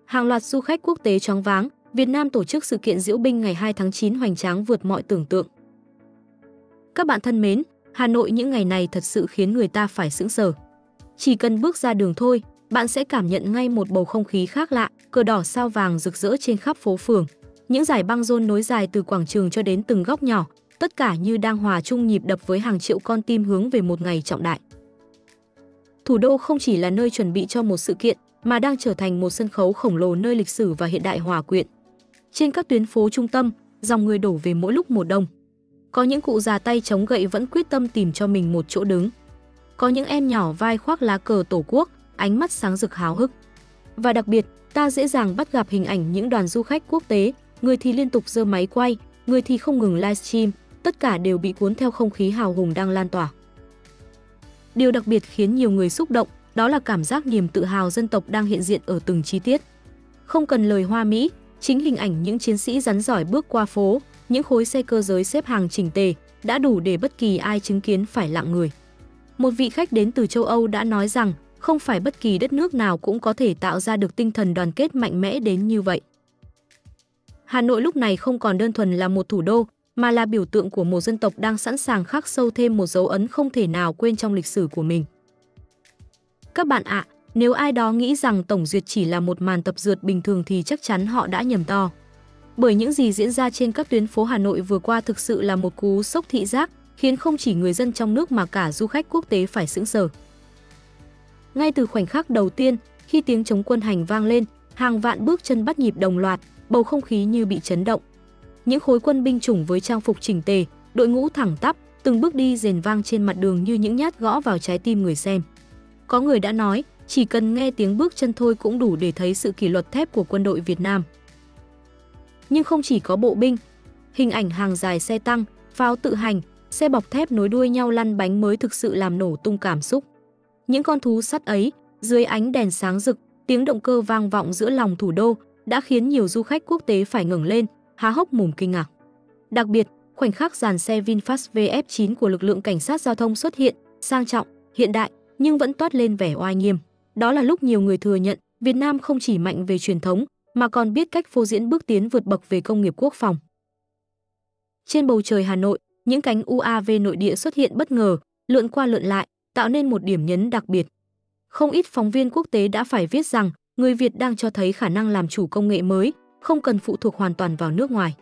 Hàng loạt du khách quốc tế choáng váng, Việt Nam tổ chức sự kiện diễu binh ngày 2 tháng 9 hoành tráng vượt mọi tưởng tượng. Các bạn thân mến, Hà Nội những ngày này thật sự khiến người ta phải sững sờ. Chỉ cần bước ra đường thôi, bạn sẽ cảm nhận ngay một bầu không khí khác lạ, cờ đỏ sao vàng rực rỡ trên khắp phố phường. Những dải băng rôn nối dài từ quảng trường cho đến từng góc nhỏ, tất cả như đang hòa chung nhịp đập với hàng triệu con tim hướng về một ngày trọng đại. Thủ đô không chỉ là nơi chuẩn bị cho một sự kiện, mà đang trở thành một sân khấu khổng lồ nơi lịch sử và hiện đại hòa quyện. Trên các tuyến phố trung tâm, dòng người đổ về mỗi lúc mùa đông. Có những cụ già tay chống gậy vẫn quyết tâm tìm cho mình một chỗ đứng. Có những em nhỏ vai khoác lá cờ Tổ quốc, ánh mắt sáng rực háo hức. Và đặc biệt, ta dễ dàng bắt gặp hình ảnh những đoàn du khách quốc tế, người thì liên tục giơ máy quay, người thì không ngừng livestream, tất cả đều bị cuốn theo không khí hào hùng đang lan tỏa. Điều đặc biệt khiến nhiều người xúc động, đó là cảm giác niềm tự hào dân tộc đang hiện diện ở từng chi tiết. Không cần lời hoa mỹ, chính hình ảnh những chiến sĩ rắn giỏi bước qua phố, những khối xe cơ giới xếp hàng chỉnh tề đã đủ để bất kỳ ai chứng kiến phải lặng người. Một vị khách đến từ châu Âu đã nói rằng không phải bất kỳ đất nước nào cũng có thể tạo ra được tinh thần đoàn kết mạnh mẽ đến như vậy. Hà Nội lúc này không còn đơn thuần là một thủ đô, mà là biểu tượng của một dân tộc đang sẵn sàng khắc sâu thêm một dấu ấn không thể nào quên trong lịch sử của mình. Các bạn ạ, nếu ai đó nghĩ rằng tổng duyệt chỉ là một màn tập dượt bình thường thì chắc chắn họ đã nhầm to. Bởi những gì diễn ra trên các tuyến phố Hà Nội vừa qua thực sự là một cú sốc thị giác, khiến không chỉ người dân trong nước mà cả du khách quốc tế phải sững sờ. Ngay từ khoảnh khắc đầu tiên, khi tiếng trống quân hành vang lên, hàng vạn bước chân bắt nhịp đồng loạt, bầu không khí như bị chấn động. Những khối quân binh chủng với trang phục chỉnh tề, đội ngũ thẳng tắp, từng bước đi rền vang trên mặt đường như những nhát gõ vào trái tim người xem. Có người đã nói, chỉ cần nghe tiếng bước chân thôi cũng đủ để thấy sự kỷ luật thép của quân đội Việt Nam. Nhưng không chỉ có bộ binh, hình ảnh hàng dài xe tăng, pháo tự hành, xe bọc thép nối đuôi nhau lăn bánh mới thực sự làm nổ tung cảm xúc. Những con thú sắt ấy, dưới ánh đèn sáng rực, tiếng động cơ vang vọng giữa lòng thủ đô, đã khiến nhiều du khách quốc tế phải ngẩng lên, há hốc mồm kinh ngạc. Đặc biệt, khoảnh khắc dàn xe VinFast VF9 của lực lượng cảnh sát giao thông xuất hiện, sang trọng, hiện đại, nhưng vẫn toát lên vẻ oai nghiêm. Đó là lúc nhiều người thừa nhận, Việt Nam không chỉ mạnh về truyền thống, mà còn biết cách phô diễn bước tiến vượt bậc về công nghiệp quốc phòng. Trên bầu trời Hà Nội, những cánh UAV nội địa xuất hiện bất ngờ, lượn qua lượn lại, tạo nên một điểm nhấn đặc biệt. Không ít phóng viên quốc tế đã phải viết rằng, người Việt đang cho thấy khả năng làm chủ công nghệ mới, không cần phụ thuộc hoàn toàn vào nước ngoài.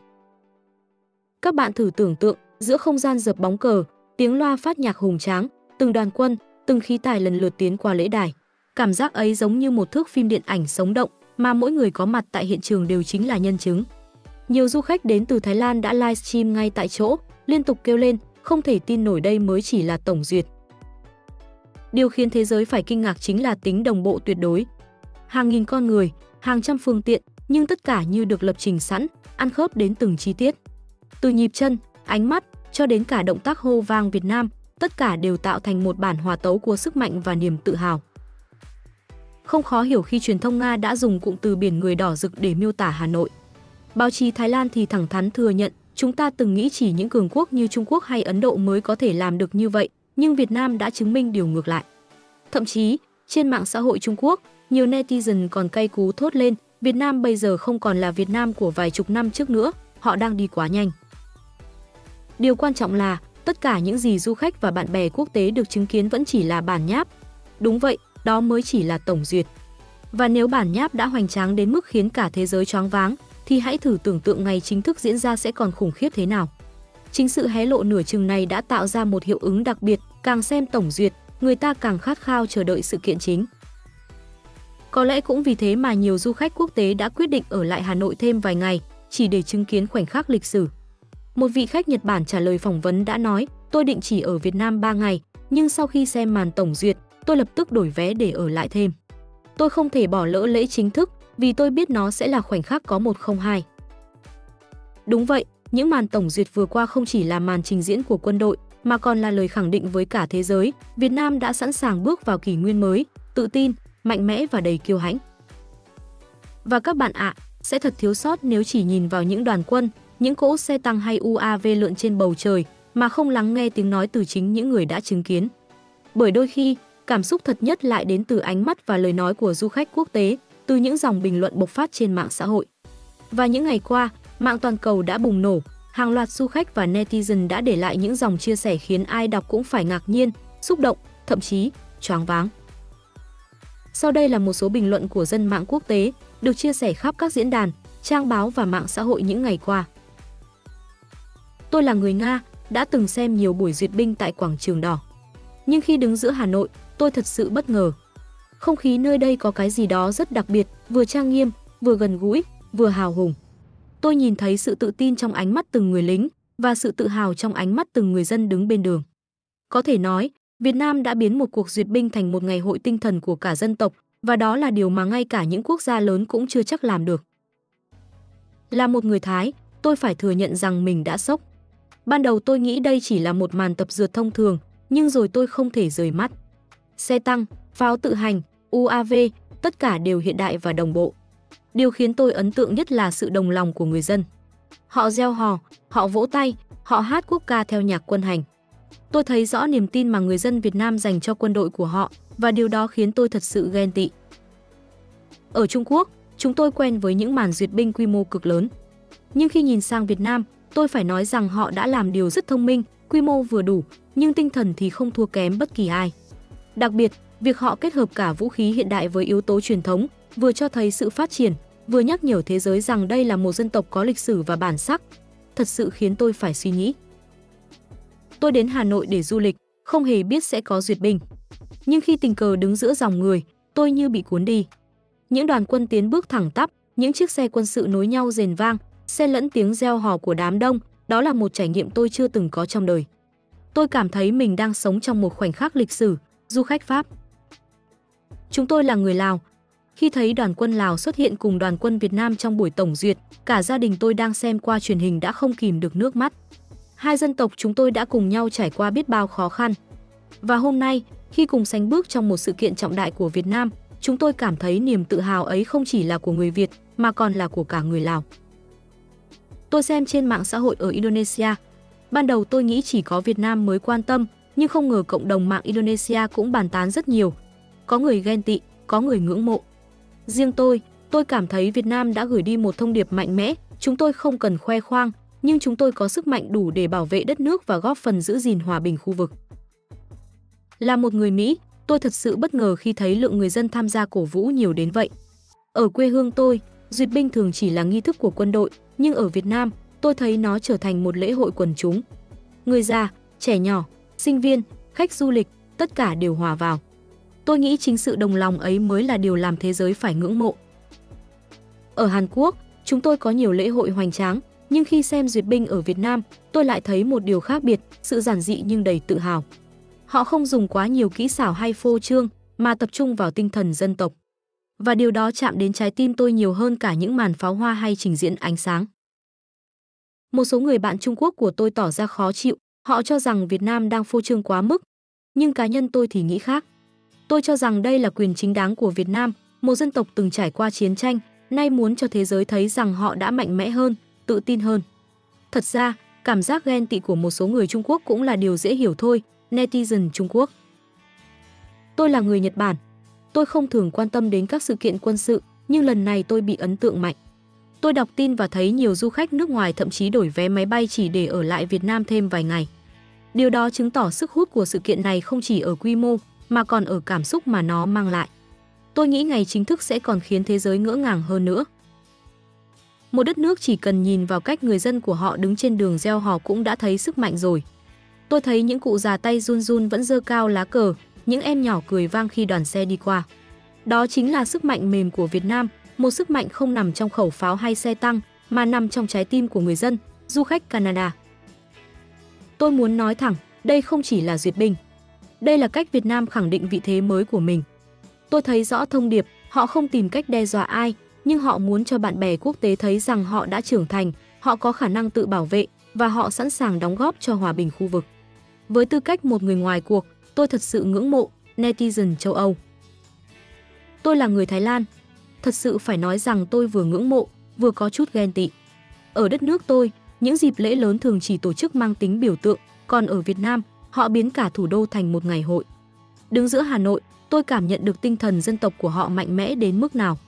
Các bạn thử tưởng tượng, giữa không gian dập bóng cờ, tiếng loa phát nhạc hùng tráng, từng đoàn quân, từng khí tài lần lượt tiến qua lễ đài. Cảm giác ấy giống như một thước phim điện ảnh sống động, mà mỗi người có mặt tại hiện trường đều chính là nhân chứng. Nhiều du khách đến từ Thái Lan đã livestream ngay tại chỗ, liên tục kêu lên, không thể tin nổi đây mới chỉ là tổng duyệt. Điều khiến thế giới phải kinh ngạc chính là tính đồng bộ tuyệt đối. Hàng nghìn con người, hàng trăm phương tiện, nhưng tất cả như được lập trình sẵn, ăn khớp đến từng chi tiết. Từ nhịp chân, ánh mắt, cho đến cả động tác hô vang Việt Nam, tất cả đều tạo thành một bản hòa tấu của sức mạnh và niềm tự hào. Không khó hiểu khi truyền thông Nga đã dùng cụm từ biển người đỏ rực để miêu tả Hà Nội. Báo chí Thái Lan thì thẳng thắn thừa nhận, chúng ta từng nghĩ chỉ những cường quốc như Trung Quốc hay Ấn Độ mới có thể làm được như vậy, nhưng Việt Nam đã chứng minh điều ngược lại. Thậm chí, trên mạng xã hội Trung Quốc, nhiều netizen còn cay cú thốt lên, Việt Nam bây giờ không còn là Việt Nam của vài chục năm trước nữa, họ đang đi quá nhanh. Điều quan trọng là, tất cả những gì du khách và bạn bè quốc tế được chứng kiến vẫn chỉ là bản nháp. Đúng vậy, đó mới chỉ là tổng duyệt. Và nếu bản nháp đã hoành tráng đến mức khiến cả thế giới choáng váng, thì hãy thử tưởng tượng ngày chính thức diễn ra sẽ còn khủng khiếp thế nào. Chính sự hé lộ nửa chừng này đã tạo ra một hiệu ứng đặc biệt, càng xem tổng duyệt, người ta càng khát khao chờ đợi sự kiện chính. Có lẽ cũng vì thế mà nhiều du khách quốc tế đã quyết định ở lại Hà Nội thêm vài ngày, chỉ để chứng kiến khoảnh khắc lịch sử. Một vị khách Nhật Bản trả lời phỏng vấn đã nói, tôi định chỉ ở Việt Nam 3 ngày, nhưng sau khi xem màn tổng duyệt, tôi lập tức đổi vé để ở lại thêm. Tôi không thể bỏ lỡ lễ chính thức, vì tôi biết nó sẽ là khoảnh khắc có 102. Đúng vậy, những màn tổng duyệt vừa qua không chỉ là màn trình diễn của quân đội, mà còn là lời khẳng định với cả thế giới, Việt Nam đã sẵn sàng bước vào kỷ nguyên mới, tự tin, mạnh mẽ và đầy kiêu hãnh. Và các bạn ạ, sẽ thật thiếu sót nếu chỉ nhìn vào những đoàn quân, những cỗ xe tăng hay UAV lượn trên bầu trời, mà không lắng nghe tiếng nói từ chính những người đã chứng kiến. Bởi đôi khi, cảm xúc thật nhất lại đến từ ánh mắt và lời nói của du khách quốc tế, từ những dòng bình luận bộc phát trên mạng xã hội. Và những ngày qua, mạng toàn cầu đã bùng nổ, hàng loạt du khách và netizen đã để lại những dòng chia sẻ khiến ai đọc cũng phải ngạc nhiên, xúc động, thậm chí choáng váng. Sau đây là một số bình luận của dân mạng quốc tế được chia sẻ khắp các diễn đàn, trang báo và mạng xã hội những ngày qua. Tôi là người Nga, đã từng xem nhiều buổi duyệt binh tại quảng trường đỏ. Nhưng khi đứng giữa Hà Nội, tôi thật sự bất ngờ. Không khí nơi đây có cái gì đó rất đặc biệt, vừa trang nghiêm, vừa gần gũi, vừa hào hùng. Tôi nhìn thấy sự tự tin trong ánh mắt từng người lính và sự tự hào trong ánh mắt từng người dân đứng bên đường. Có thể nói, Việt Nam đã biến một cuộc duyệt binh thành một ngày hội tinh thần của cả dân tộc, và đó là điều mà ngay cả những quốc gia lớn cũng chưa chắc làm được. Là một người Thái, tôi phải thừa nhận rằng mình đã sốc. Ban đầu tôi nghĩ đây chỉ là một màn tập dượt thông thường, nhưng rồi tôi không thể rời mắt. Xe tăng, pháo tự hành, UAV, tất cả đều hiện đại và đồng bộ. Điều khiến tôi ấn tượng nhất là sự đồng lòng của người dân. Họ reo hò, họ vỗ tay, họ hát quốc ca theo nhạc quân hành. Tôi thấy rõ niềm tin mà người dân Việt Nam dành cho quân đội của họ, và điều đó khiến tôi thật sự ghen tị. Ở Trung Quốc, chúng tôi quen với những màn duyệt binh quy mô cực lớn. Nhưng khi nhìn sang Việt Nam, tôi phải nói rằng họ đã làm điều rất thông minh, quy mô vừa đủ, nhưng tinh thần thì không thua kém bất kỳ ai. Đặc biệt, việc họ kết hợp cả vũ khí hiện đại với yếu tố truyền thống, vừa cho thấy sự phát triển, vừa nhắc nhở thế giới rằng đây là một dân tộc có lịch sử và bản sắc, thật sự khiến tôi phải suy nghĩ. Tôi đến Hà Nội để du lịch, không hề biết sẽ có duyệt binh. Nhưng khi tình cờ đứng giữa dòng người, tôi như bị cuốn đi. Những đoàn quân tiến bước thẳng tắp, những chiếc xe quân sự nối nhau rền vang, xen lẫn tiếng reo hò của đám đông, đó là một trải nghiệm tôi chưa từng có trong đời. Tôi cảm thấy mình đang sống trong một khoảnh khắc lịch sử. Du khách Pháp. Chúng tôi là người Lào. Khi thấy đoàn quân Lào xuất hiện cùng đoàn quân Việt Nam trong buổi tổng duyệt, cả gia đình tôi đang xem qua truyền hình đã không kìm được nước mắt. Hai dân tộc chúng tôi đã cùng nhau trải qua biết bao khó khăn. Và hôm nay, khi cùng sánh bước trong một sự kiện trọng đại của Việt Nam, chúng tôi cảm thấy niềm tự hào ấy không chỉ là của người Việt, mà còn là của cả người Lào. Tôi xem trên mạng xã hội ở Indonesia. Ban đầu tôi nghĩ chỉ có Việt Nam mới quan tâm, nhưng không ngờ cộng đồng mạng Indonesia cũng bàn tán rất nhiều. Có người ghen tị, có người ngưỡng mộ. Riêng tôi cảm thấy Việt Nam đã gửi đi một thông điệp mạnh mẽ, chúng tôi không cần khoe khoang, nhưng chúng tôi có sức mạnh đủ để bảo vệ đất nước và góp phần giữ gìn hòa bình khu vực. Là một người Mỹ, tôi thật sự bất ngờ khi thấy lượng người dân tham gia cổ vũ nhiều đến vậy. Ở quê hương tôi, duyệt binh thường chỉ là nghi thức của quân đội, nhưng ở Việt Nam, tôi thấy nó trở thành một lễ hội quần chúng. Người già, trẻ nhỏ, sinh viên, khách du lịch, tất cả đều hòa vào. Tôi nghĩ chính sự đồng lòng ấy mới là điều làm thế giới phải ngưỡng mộ. Ở Hàn Quốc, chúng tôi có nhiều lễ hội hoành tráng, nhưng khi xem duyệt binh ở Việt Nam, tôi lại thấy một điều khác biệt, sự giản dị nhưng đầy tự hào. Họ không dùng quá nhiều kỹ xảo hay phô trương, mà tập trung vào tinh thần dân tộc. Và điều đó chạm đến trái tim tôi nhiều hơn cả những màn pháo hoa hay trình diễn ánh sáng. Một số người bạn Trung Quốc của tôi tỏ ra khó chịu, họ cho rằng Việt Nam đang phô trương quá mức. Nhưng cá nhân tôi thì nghĩ khác. Tôi cho rằng đây là quyền chính đáng của Việt Nam, một dân tộc từng trải qua chiến tranh, nay muốn cho thế giới thấy rằng họ đã mạnh mẽ hơn, tự tin hơn. Thật ra, cảm giác ghen tị của một số người Trung Quốc cũng là điều dễ hiểu thôi, netizen Trung Quốc. Tôi là người Nhật Bản. Tôi không thường quan tâm đến các sự kiện quân sự, nhưng lần này tôi bị ấn tượng mạnh. Tôi đọc tin và thấy nhiều du khách nước ngoài thậm chí đổi vé máy bay chỉ để ở lại Việt Nam thêm vài ngày. Điều đó chứng tỏ sức hút của sự kiện này không chỉ ở quy mô, mà còn ở cảm xúc mà nó mang lại. Tôi nghĩ ngày chính thức sẽ còn khiến thế giới ngỡ ngàng hơn nữa. Một đất nước chỉ cần nhìn vào cách người dân của họ đứng trên đường reo hò cũng đã thấy sức mạnh rồi. Tôi thấy những cụ già tay run run vẫn giơ cao lá cờ, những em nhỏ cười vang khi đoàn xe đi qua. Đó chính là sức mạnh mềm của Việt Nam, một sức mạnh không nằm trong khẩu pháo hay xe tăng, mà nằm trong trái tim của người dân, du khách Canada. Tôi muốn nói thẳng, đây không chỉ là duyệt binh. Đây là cách Việt Nam khẳng định vị thế mới của mình. Tôi thấy rõ thông điệp, họ không tìm cách đe dọa ai, nhưng họ muốn cho bạn bè quốc tế thấy rằng họ đã trưởng thành, họ có khả năng tự bảo vệ và họ sẵn sàng đóng góp cho hòa bình khu vực. Với tư cách một người ngoài cuộc, tôi thật sự ngưỡng mộ netizen châu Âu. Tôi là người Thái Lan. Thật sự phải nói rằng tôi vừa ngưỡng mộ, vừa có chút ghen tị. Ở đất nước tôi, những dịp lễ lớn thường chỉ tổ chức mang tính biểu tượng, còn ở Việt Nam, họ biến cả thủ đô thành một ngày hội. Đứng giữa Hà Nội, tôi cảm nhận được tinh thần dân tộc của họ mạnh mẽ đến mức nào.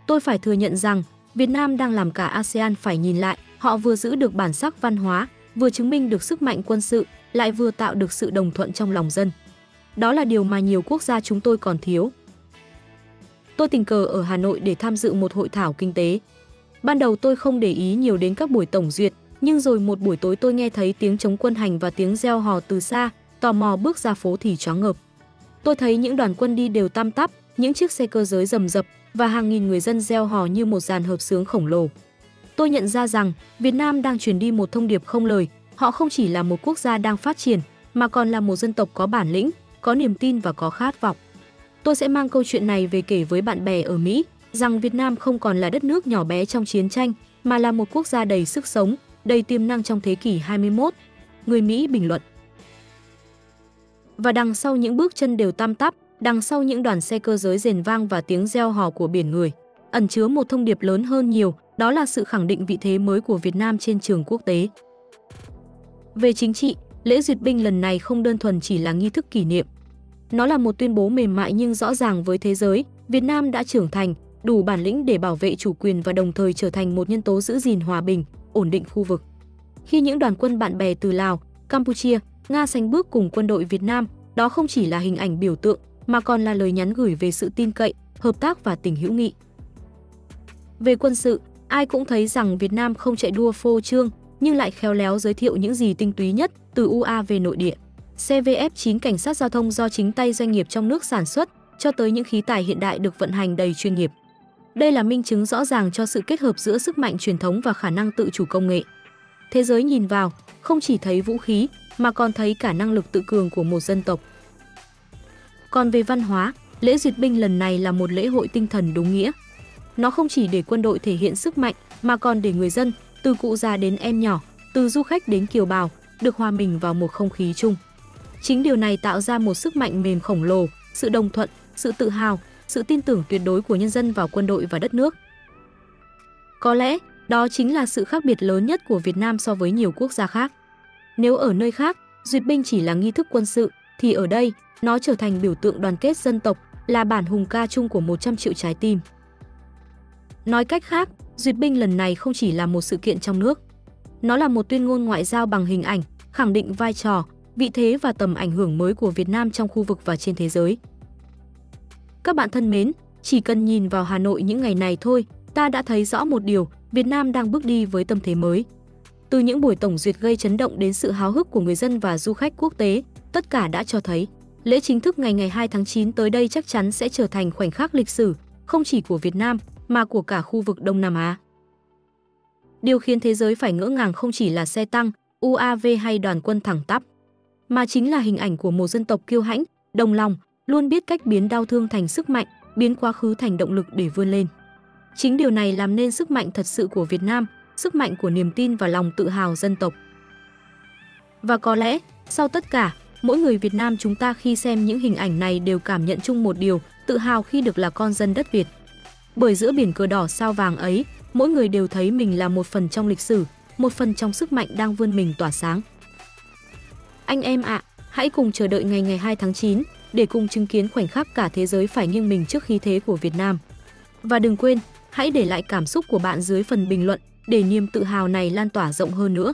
Tôi phải thừa nhận rằng Việt Nam đang làm cả ASEAN phải nhìn lại, họ vừa giữ được bản sắc văn hóa, vừa chứng minh được sức mạnh quân sự, lại vừa tạo được sự đồng thuận trong lòng dân. Đó là điều mà nhiều quốc gia chúng tôi còn thiếu. Tôi tình cờ ở Hà Nội để tham dự một hội thảo kinh tế. Ban đầu tôi không để ý nhiều đến các buổi tổng duyệt, nhưng rồi một buổi tối tôi nghe thấy tiếng trống quân hành và tiếng reo hò từ xa, tò mò bước ra phố thì choáng ngợp. Tôi thấy những đoàn quân đi đều tăm tắp, những chiếc xe cơ giới rầm rập và hàng nghìn người dân reo hò như một dàn hợp xướng khổng lồ. Tôi nhận ra rằng Việt Nam đang truyền đi một thông điệp không lời, họ không chỉ là một quốc gia đang phát triển, mà còn là một dân tộc có bản lĩnh, có niềm tin và có khát vọng. Tôi sẽ mang câu chuyện này về kể với bạn bè ở Mỹ, rằng Việt Nam không còn là đất nước nhỏ bé trong chiến tranh, mà là một quốc gia đầy sức sống, đầy tiềm năng trong thế kỷ 21. Người Mỹ bình luận. Và đằng sau những bước chân đều tăm tắp, đằng sau những đoàn xe cơ giới rền vang và tiếng reo hò của biển người, ẩn chứa một thông điệp lớn hơn nhiều, đó là sự khẳng định vị thế mới của Việt Nam trên trường quốc tế. Về chính trị, lễ duyệt binh lần này không đơn thuần chỉ là nghi thức kỷ niệm. Nó là một tuyên bố mềm mại nhưng rõ ràng với thế giới, Việt Nam đã trưởng thành, đủ bản lĩnh để bảo vệ chủ quyền và đồng thời trở thành một nhân tố giữ gìn hòa bình, ổn định khu vực. Khi những đoàn quân bạn bè từ Lào, Campuchia, Nga sánh bước cùng quân đội Việt Nam, đó không chỉ là hình ảnh biểu tượng, mà còn là lời nhắn gửi về sự tin cậy, hợp tác và tình hữu nghị. Về quân sự, ai cũng thấy rằng Việt Nam không chạy đua phô trương, nhưng lại khéo léo giới thiệu những gì tinh túy nhất từ UAV nội địa, CVF-9 cảnh sát giao thông do chính tay doanh nghiệp trong nước sản xuất, cho tới những khí tài hiện đại được vận hành đầy chuyên nghiệp. Đây là minh chứng rõ ràng cho sự kết hợp giữa sức mạnh truyền thống và khả năng tự chủ công nghệ. Thế giới nhìn vào, không chỉ thấy vũ khí, mà còn thấy cả năng lực tự cường của một dân tộc. Còn về văn hóa, lễ duyệt binh lần này là một lễ hội tinh thần đúng nghĩa. Nó không chỉ để quân đội thể hiện sức mạnh, mà còn để người dân, từ cụ già đến em nhỏ, từ du khách đến kiều bào, được hòa mình vào một không khí chung. Chính điều này tạo ra một sức mạnh mềm khổng lồ, sự đồng thuận, sự tự hào, sự tin tưởng tuyệt đối của nhân dân vào quân đội và đất nước. Có lẽ, đó chính là sự khác biệt lớn nhất của Việt Nam so với nhiều quốc gia khác. Nếu ở nơi khác, duyệt binh chỉ là nghi thức quân sự, thì ở đây, nó trở thành biểu tượng đoàn kết dân tộc, là bản hùng ca chung của 100 triệu trái tim. Nói cách khác, duyệt binh lần này không chỉ là một sự kiện trong nước. Nó là một tuyên ngôn ngoại giao bằng hình ảnh, khẳng định vai trò, vị thế và tầm ảnh hưởng mới của Việt Nam trong khu vực và trên thế giới. Các bạn thân mến, chỉ cần nhìn vào Hà Nội những ngày này thôi, ta đã thấy rõ một điều, Việt Nam đang bước đi với tâm thế mới. Từ những buổi tổng duyệt gây chấn động đến sự háo hức của người dân và du khách quốc tế, tất cả đã cho thấy, lễ chính thức ngày 2 tháng 9 tới đây chắc chắn sẽ trở thành khoảnh khắc lịch sử, không chỉ của Việt Nam, mà của cả khu vực Đông Nam Á. Điều khiến thế giới phải ngỡ ngàng không chỉ là xe tăng, UAV hay đoàn quân thẳng tắp, mà chính là hình ảnh của một dân tộc kiêu hãnh, đồng lòng, luôn biết cách biến đau thương thành sức mạnh, biến quá khứ thành động lực để vươn lên. Chính điều này làm nên sức mạnh thật sự của Việt Nam, sức mạnh của niềm tin và lòng tự hào dân tộc. Và có lẽ, sau tất cả, mỗi người Việt Nam chúng ta khi xem những hình ảnh này đều cảm nhận chung một điều, tự hào khi được là con dân đất Việt. Bởi giữa biển cờ đỏ sao vàng ấy, mỗi người đều thấy mình là một phần trong lịch sử, một phần trong sức mạnh đang vươn mình tỏa sáng. Anh em ạ, hãy cùng chờ đợi ngày 2 tháng 9 để cùng chứng kiến khoảnh khắc cả thế giới phải nghiêng mình trước khí thế của Việt Nam. Và đừng quên, hãy để lại cảm xúc của bạn dưới phần bình luận để niềm tự hào này lan tỏa rộng hơn nữa.